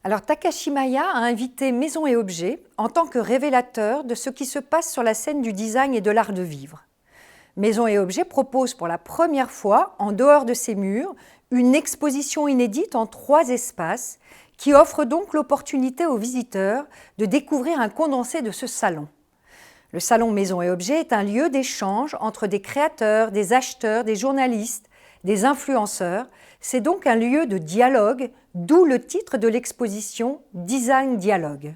Alors Takashimaya a invité Maisons et Objets en tant que révélateur de ce qui se passe sur la scène du design et de l'art de vivre. Maisons et Objets propose pour la première fois, en dehors de ses murs, une exposition inédite en 3 espaces qui offre donc l'opportunité aux visiteurs de découvrir un condensé de ce salon. Le salon Maisons et Objets est un lieu d'échange entre des créateurs, des acheteurs, des journalistes, des influenceurs. C'est donc un lieu de dialogue, d'où le titre de l'exposition « Design Dialogue ».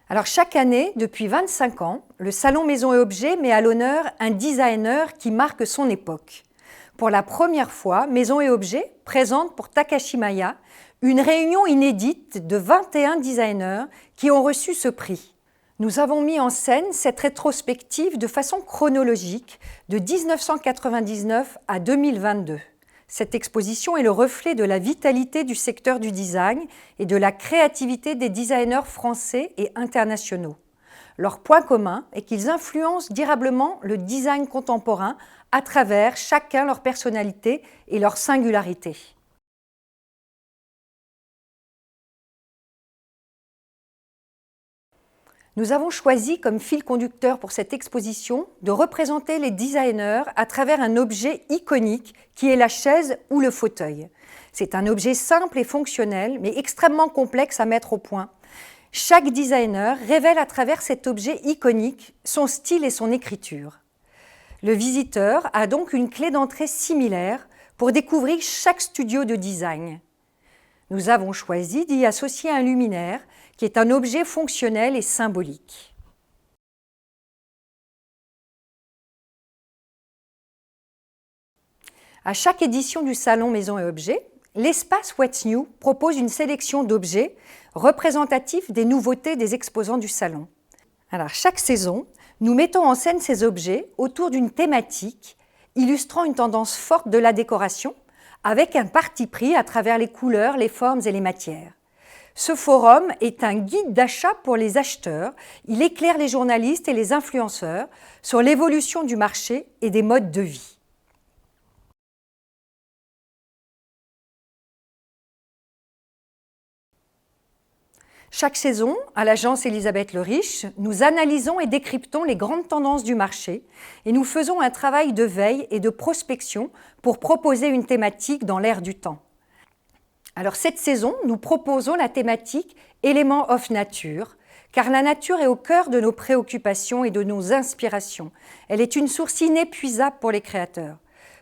Alors chaque année, depuis 25 ans, le salon Maisons et Objets met à l'honneur un designer qui marque son époque. Pour la première fois, Maisons et Objets présente pour Takashimaya une réunion inédite de 21 designers qui ont reçu ce prix. Nous avons mis en scène cette rétrospective de façon chronologique de 1999 à 2022. Cette exposition est le reflet de la vitalité du secteur du design et de la créativité des designers français et internationaux. Leur point commun est qu'ils influencent durablement le design contemporain à travers chacun leur personnalité et leur singularité. Nous avons choisi comme fil conducteur pour cette exposition de représenter les designers à travers un objet iconique qui est la chaise ou le fauteuil. C'est un objet simple et fonctionnel, mais extrêmement complexe à mettre au point. Chaque designer révèle à travers cet objet iconique son style et son écriture. Le visiteur a donc une clé d'entrée similaire pour découvrir chaque studio de design. Nous avons choisi d'y associer un luminaire qui est un objet fonctionnel et symbolique. À chaque édition du salon Maisons et Objets, l'espace What's New propose une sélection d'objets représentatifs des nouveautés des exposants du salon. Alors, chaque saison, nous mettons en scène ces objets autour d'une thématique illustrant une tendance forte de la décoration avec un parti pris à travers les couleurs, les formes et les matières. Ce forum est un guide d'achat pour les acheteurs. Il éclaire les journalistes et les influenceurs sur l'évolution du marché et des modes de vie. Chaque saison, à l'agence Elisabeth Le Riche, nous analysons et décryptons les grandes tendances du marché et nous faisons un travail de veille et de prospection pour proposer une thématique dans l'air du temps. Alors cette saison, nous proposons la thématique « Éléments of Nature » car la nature est au cœur de nos préoccupations et de nos inspirations. Elle est une source inépuisable pour les créateurs.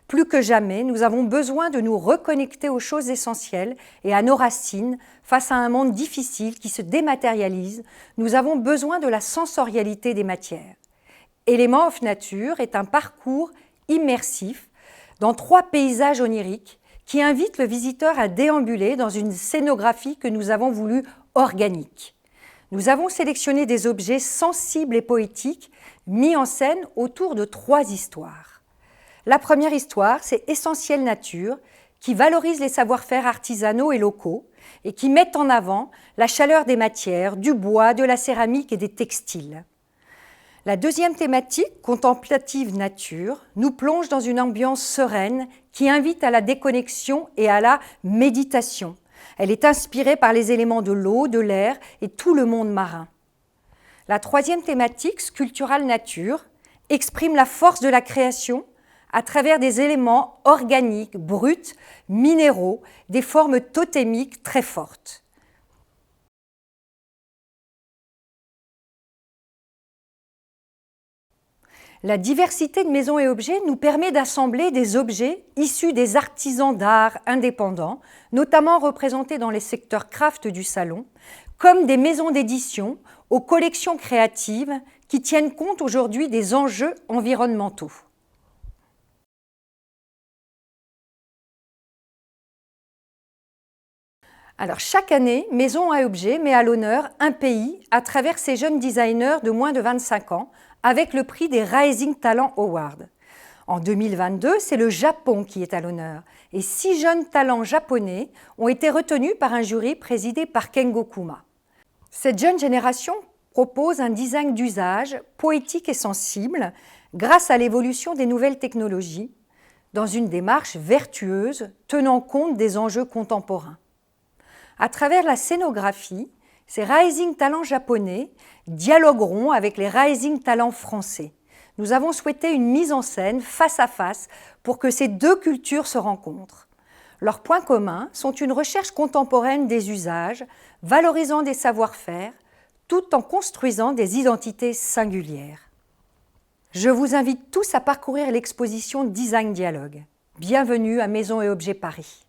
Plus que jamais, nous avons besoin de nous reconnecter aux choses essentielles et à nos racines face à un monde difficile qui se dématérialise. Nous avons besoin de la sensorialité des matières. Éléments of Nature est un parcours immersif dans 3 paysages oniriques qui invite le visiteur à déambuler dans une scénographie que nous avons voulu organique. Nous avons sélectionné des objets sensibles et poétiques mis en scène autour de 3 histoires. La première histoire, c'est Essentiel Nature, qui valorise les savoir-faire artisanaux et locaux et qui met en avant la chaleur des matières, du bois, de la céramique et des textiles. La deuxième thématique, Contemplative Nature, nous plonge dans une ambiance sereine qui invite à la déconnexion et à la méditation. Elle est inspirée par les éléments de l'eau, de l'air et tout le monde marin. La troisième thématique, Sculptural Nature, exprime la force de la création à travers des éléments organiques, bruts, minéraux, des formes totémiques très fortes. La diversité de maisons et objets nous permet d'assembler des objets issus des artisans d'art indépendants, notamment représentés dans les secteurs craft du salon, comme des maisons d'édition aux collections créatives qui tiennent compte aujourd'hui des enjeux environnementaux. Alors, chaque année, Maisons et Objets met à l'honneur un pays à travers ses jeunes designers de moins de 25 ans avec le prix des Rising Talent Awards. En 2022, c'est le Japon qui est à l'honneur et 6 jeunes talents japonais ont été retenus par un jury présidé par Kengo Kuma. Cette jeune génération propose un design d'usage poétique et sensible grâce à l'évolution des nouvelles technologies. dans une démarche vertueuse tenant compte des enjeux contemporains. À travers la scénographie, ces rising talents japonais dialogueront avec les rising talents français. Nous avons souhaité une mise en scène face à face pour que ces deux cultures se rencontrent. Leurs points communs sont une recherche contemporaine des usages, valorisant des savoir-faire, tout en construisant des identités singulières. Je vous invite tous à parcourir l'exposition Design Dialogue. Bienvenue à Maisons et Objets Paris.